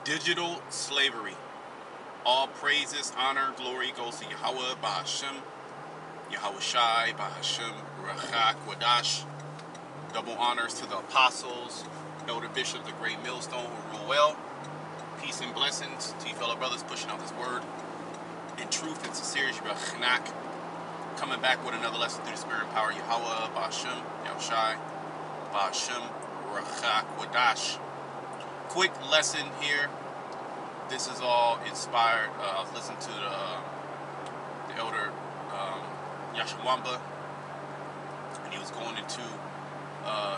Digital slavery. All praises, honor, glory goes to Yahweh Bahashem, Yahweh Shai Bahashem, Rachak Wadash. Double honors to the apostles, elder bishops, the great millstone who rule well. Peace and blessings to you fellow brothers pushing out this word in truth and sincerity. Coming back with another lesson through the spirit and power of Yahweh Bahashem, Yahweh Shai Bahashem, Rachak Wadash. Quick lesson here. This is all inspired. I was listening to the elder Yashawamba, and he was going into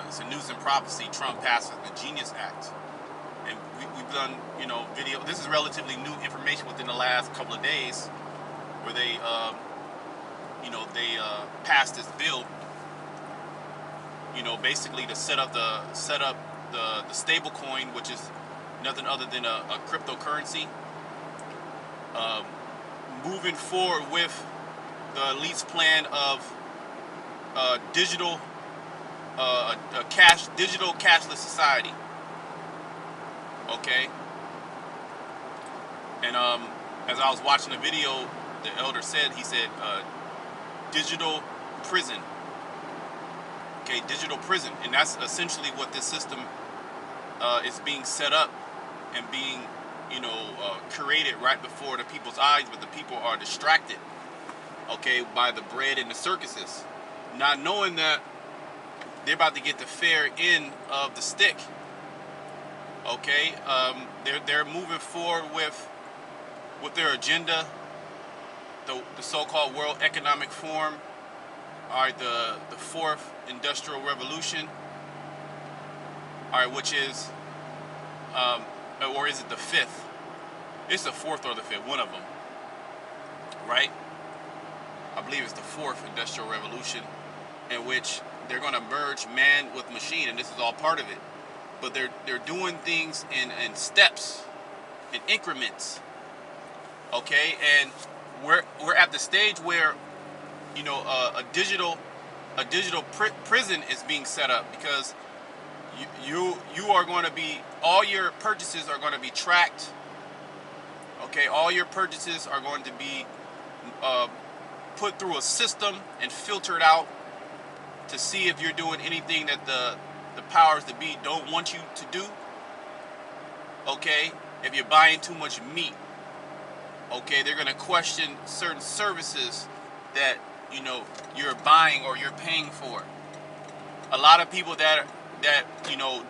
it's a news and prophecy. Trump passes the Genius Act, and we've done video. This is relatively new information within the last couple of days, where they passed this bill. Basically to set up the stable coin, which is nothing other than a cryptocurrency. Moving forward with the elite's plan of digital cashless society. Okay. And as I was watching the video, the elder said, digital prison. Okay, digital prison, and that's essentially what this system is being set up and being, created right before the people's eyes, but the people are distracted, okay, by the bread and the circuses, not knowing that they're about to get the fair end of the stick. Okay, they're moving forward with their agenda, the so-called World Economic Forum, all right, the fourth industrial revolution, all right, which is, or is it the fifth? It's the fourth or the fifth, one of them, right? I believe it's the fourth industrial revolution, in which they're going to merge man with machine, and this is all part of it. But they're doing things in steps, in increments, okay? And we're at the stage where a digital prison is being set up, because you are going to be, all your purchases are going to be tracked. Okay, all your purchases are going to be put through a system and filtered out to see if you're doing anything that the powers that be don't want you to do. Okay, if you're buying too much meat, okay, they're going to question certain services that you're buying or you're paying for. A lot of people that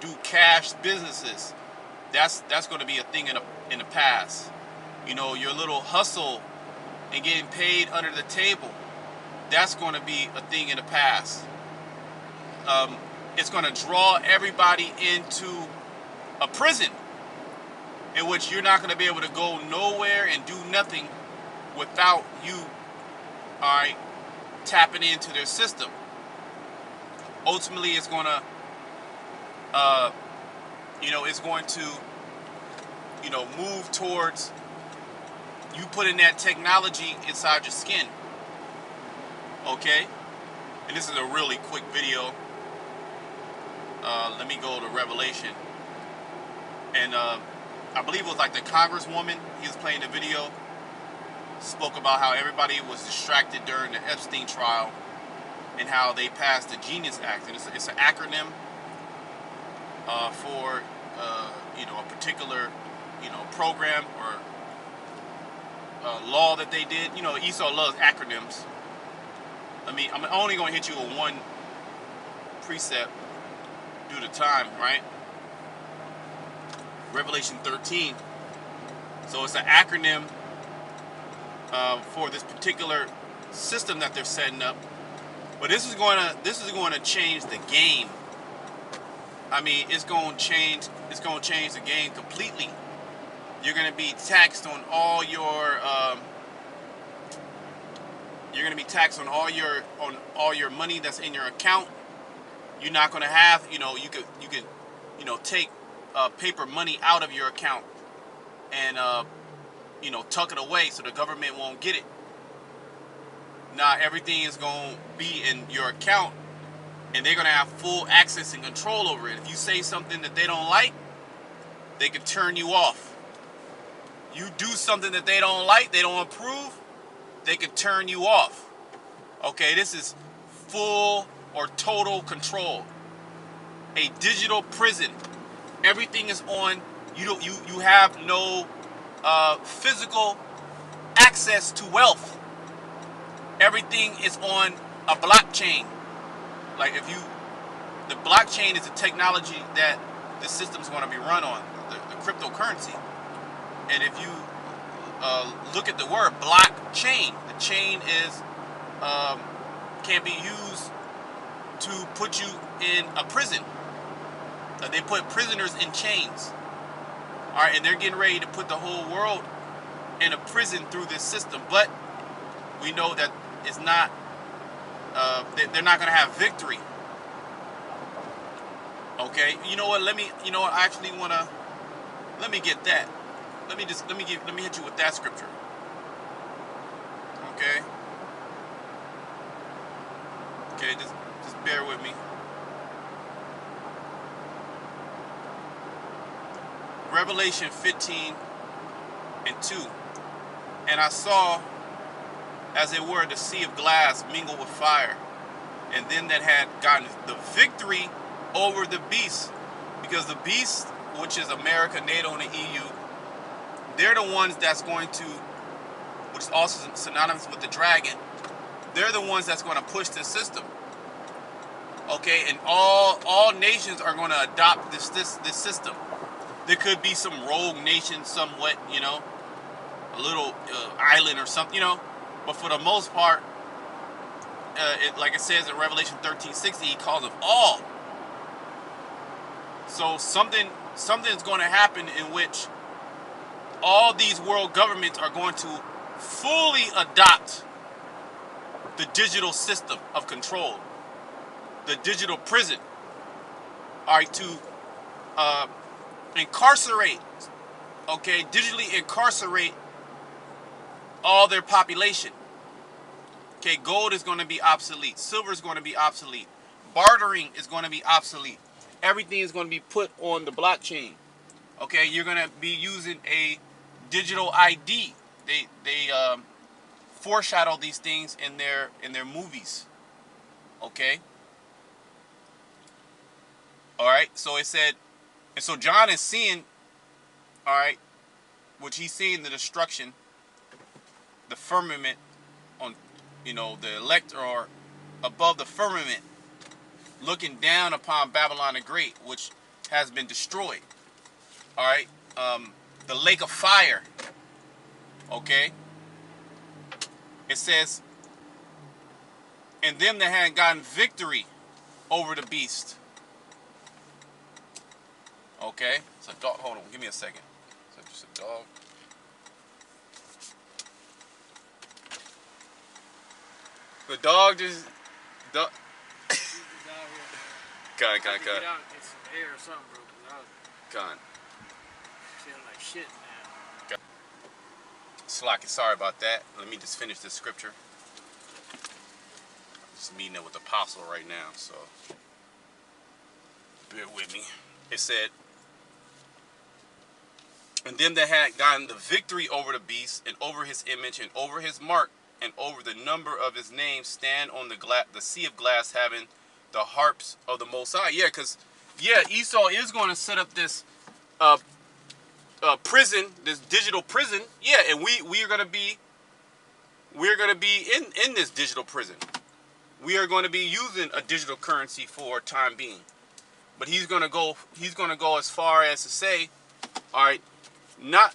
do cash businesses, that's going to be a thing in the past. Your little hustle and getting paid under the table, that's going to be a thing in the past. It's going to draw everybody into a prison in which you're not going to be able to go nowhere and do nothing without you, all right, tapping into their system. Ultimately, it's going to, move towards you putting that technology inside your skin. Okay? And this is a really quick video. Let me go to Revelation. And I believe it was like the congresswoman, he was playing the video, spoke about how everybody was distracted during the Epstein trial and how they passed the Genius Act. And it's an acronym for a particular program or law that they did. Esau loves acronyms. I'm only going to hit you with one precept due to time, right? Revelation 13. So it's an acronym for this particular system that they're setting up. But this is going to change the game. It's going to change the game completely. You're going to be taxed on all your money that's in your account. You're not going to have, you could take paper money out of your account and tuck it away so the government won't get it. Now everything is going to be in your account, and they're going to have full access and control over it. If you say something that they don't like, they can turn you off. You do something that they don't like, they don't approve, they can turn you off. Okay, this is full or total control. A digital prison. Everything is on. You have no physical access to wealth. Everything is on a blockchain. Like the blockchain is the technology that the system's going to be run on, the cryptocurrency. And if you look at the word blockchain, the chain is can be used to put you in a prison. They put prisoners in chains. All right, and they're getting ready to put the whole world in a prison through this system. But we know that it's not. They're not going to have victory. Okay, you know what? You know what? I actually want to. Let me get that. Let me hit you with that scripture. Okay. Okay, just bear with me. Revelation 15 and 2. And I saw, as it were, the sea of glass mingled with fire, and them that had gotten the victory over the beast, because the beast, which is America, NATO, and the EU, they're the ones that's going to, which is also synonymous with the dragon, they're the ones that's going to push this system. Okay, and all nations are going to adopt this system. There could be some rogue nation, somewhat, you know, a little island or something, you know, but for the most part, like it says in Revelation 13:60, he calls them all. So something's going to happen in which all these world governments are going to fully adopt the digital system of control, the digital prison, all right, to incarcerate, okay, digitally incarcerate all their population. Okay, gold is going to be obsolete. Silver is going to be obsolete. Bartering is going to be obsolete. Everything is going to be put on the blockchain. Okay, you're going to be using a digital ID. They foreshadow these things in their movies. Okay. All right. So it said, and so John is seeing, all right, which he's seeing the destruction, the firmament on, you know, the elect, or above the firmament, looking down upon Babylon the Great, which has been destroyed. All right, the lake of fire. Okay, it says, and them that had gotten victory over the beast. Okay, so dog. Hold on, give me a second. So just a dog. The dog just. Dog. Cut. Get out and get some air or something, bro. Cut. Feeling like shit, man. Slacky, sorry about that. Let me just finish this scripture. I'm just meeting up with the apostle right now, so bear with me. It said, and them that had gotten the victory over the beast, and over his image, and over his mark, and over the number of his name, stand on the sea of glass, having the harps of the Most High. Yeah, because Esau is going to set up this prison, this digital prison. Yeah, and we're going to be in this digital prison. We are going to be using a digital currency for time being. But he's going to go as far as to say, all right, not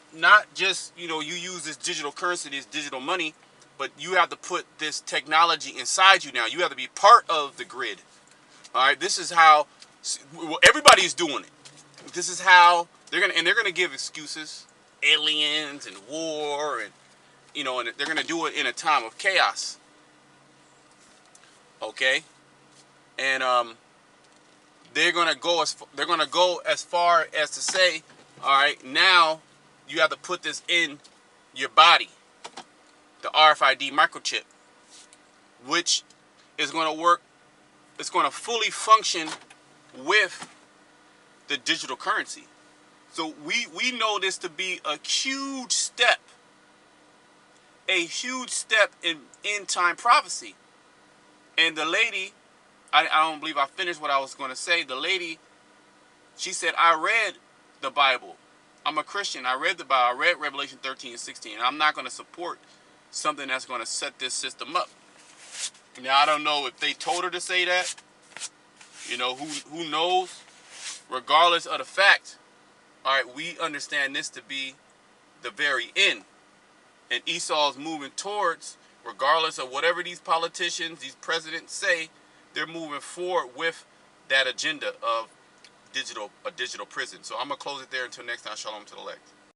just, you know, you use this digital currency, this digital money, but you have to put this technology inside you now. You have to be part of the grid. All right, this is how everybody's doing it. This is how they're gonna give excuses, aliens and war, and you know, and they're gonna do it in a time of chaos. Okay, and they're gonna go as far as to say, all right, now you have to put this in your body, the RFID microchip, which is going to work. It's going to fully function with the digital currency. So we know this to be a huge step in end time prophecy. And the lady, I don't believe I finished what I was going to say. The lady, she said, I read the Bible. I'm a Christian. I read the Bible. I read Revelation 13 and 16. And I'm not going to support something that's going to set this system up. Now, I don't know if they told her to say that. You know, who knows? Regardless of the fact, all right, we understand this to be the very end. And Esau's moving towards, regardless of whatever these politicians, these presidents say, they're moving forward with that agenda of a digital prison. So I'm going to close it there until next time. Shalom to the elect.